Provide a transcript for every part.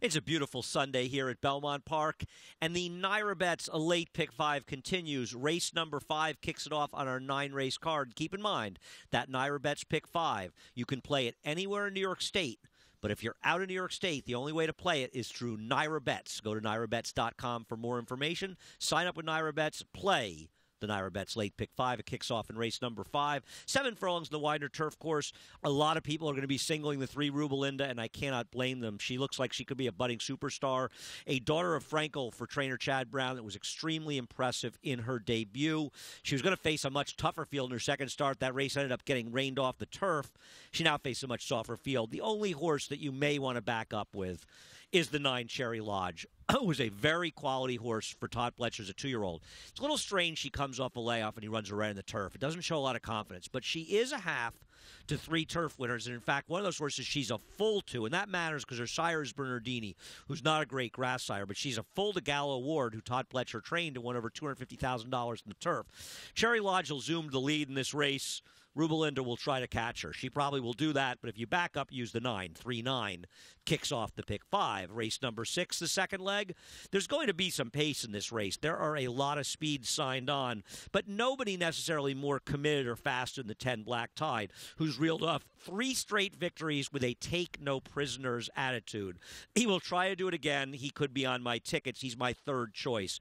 It's a beautiful Sunday here at Belmont Park, and the Naira Bets a late pick five continues. Race number 5 kicks it off on our 9-race card. Keep in mind that Naira Bets pick 5. You can play it anywhere in New York State. But if you're out of New York State, the only way to play it is through Naira Bets. Go to NairaBets.com for more information. Sign up with Naira Bets. Play the Naira Bets late pick 5. It kicks off in race number 5. 7 furlongs in the Widener Turf Course. A lot of people are going to be singling the 3 Rubelinda, and I cannot blame them. She looks like she could be a budding superstar. A daughter of Frankel for trainer Chad Brown that was extremely impressive in her debut. She was going to face a much tougher field in her second start. That race ended up getting rained off the turf. She now faces a much softer field. The only horse that you may want to back up with is the 9 Cherry Lodge. It was a very quality horse for Todd Pletcher as a 2-year-old. It's a little strange she comes off a layoff and he runs her right in the turf. It doesn't show a lot of confidence, but she is a half to 3 turf winners. And in fact, one of those horses she's a full to, and that matters because her sire is Bernardini, who's not a great grass sire, but she's a full to Gallo Ward, who Todd Pletcher trained and won over $250,000 in the turf. Cherry Lodge will zoom the lead in this race. Rubelinda will try to catch her. She probably will do that, but if you back up, use the 9. 3-9 kicks off the pick 5. Race number 6, the second leg. There's going to be some pace in this race. There are a lot of speeds signed on, but nobody necessarily more committed or faster than the 10 Black Tide, who's reeled off 3 straight victories with a take-no-prisoners attitude. He will try to do it again. He could be on my tickets. He's my third choice.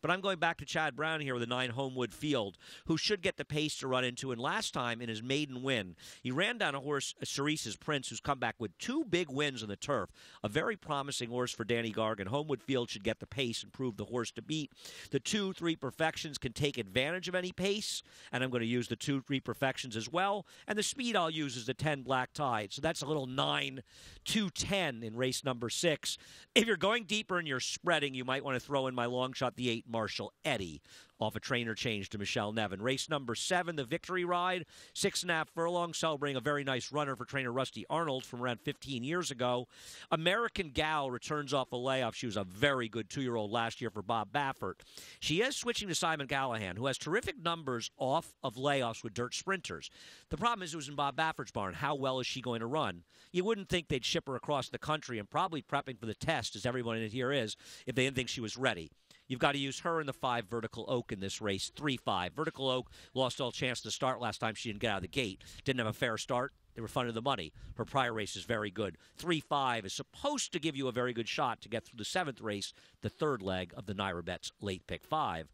But I'm going back to Chad Brown here with the 9 Homewood Field, who should get the pace to run into. And last time in his maiden win, he ran down a horse, Cerise's Prince, who's come back with 2 big wins on the turf. A very promising horse for Danny Gargan. Homewood Field should get the pace and prove the horse to beat. The 2-3 Perfections can take advantage of any pace, and I'm going to use the 2-3 Perfections as well. And the speed I'll use is the 10 Black Tide. So that's a little 9-2-10 in race number 6. If you're going deeper and you're spreading, you might want to throw in my long shot, the 8 Marshall Eddy, off a trainer change to Michelle Nevin. Race number 7, the Victory Ride, 6.5 furlongs, celebrating a very nice runner for trainer Rusty Arnold from around 15 years ago. American Gal returns off a layoff. She was a very good 2-year-old last year for Bob Baffert. She is switching to Simon Callahan, who has terrific numbers off of layoffs with dirt sprinters. The problem is it was in Bob Baffert's barn. How well is she going to run? You wouldn't think they'd ship her across the country and probably prepping for the test, as everyone in here is, if they didn't think she was ready. You've got to use her in the 5 Vertical Oak in this race, 3-5. Vertical Oak lost all chance to start last time. She didn't get out of the gate. Didn't have a fair start. They were funded the money. Her prior race is very good. 3-5 is supposed to give you a very good shot to get through the 7th race, the 3rd leg of the Naira Bets late pick 5.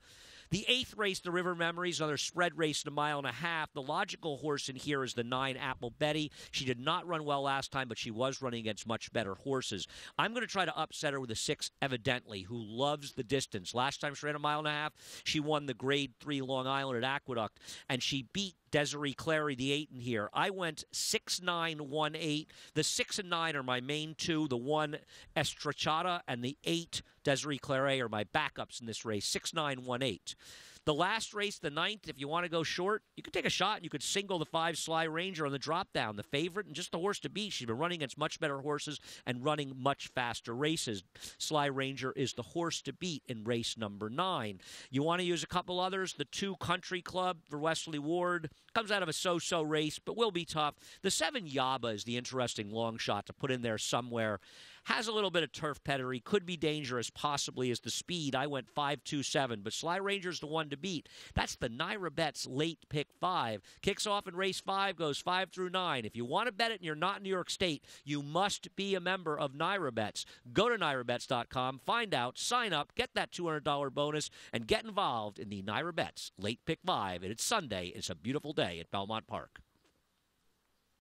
The 8th race, the River Memories, another spread race in 1.5 miles. The logical horse in here is the 9 Apple Betty. She did not run well last time, but she was running against much better horses. I'm going to try to upset her with the 6 Evidently, who loves the distance. Last time she ran 1.5 miles, she won the Grade 3 Long Island at Aqueduct, and she beat Desiree Clary, the 8 in here. I went 6-9-1-8. The 6 and 9 are my main 2. The 1 Estrachata and the 8 Desiree Clary are my backups in this race. 6-9-1-8. The last race, the 9th, if you want to go short, you could take a shot and you could single the 5 Sly Ranger on the drop down. The favorite and just the horse to beat. She's been running against much better horses and running much faster races. Sly Ranger is the horse to beat in race number 9. You want to use a couple others. The 2 Country Club for Wesley Ward comes out of a so-so race, but will be tough. The 7 Yaba is the interesting long shot to put in there somewhere. Has a little bit of turf pedigree, could be dangerous, possibly as the speed. I went 5-2-7, but Sly Ranger's the one to beat. That's the Naira Bets late pick 5. Kicks off in race 5, goes 5 through 9. If you want to bet it and you're not in New York State, you must be a member of Naira Bets. Go to NairaBets.com, find out, sign up, get that $200 bonus, and get involved in the Naira Bets late pick 5. And it's Sunday. It's a beautiful day at Belmont Park.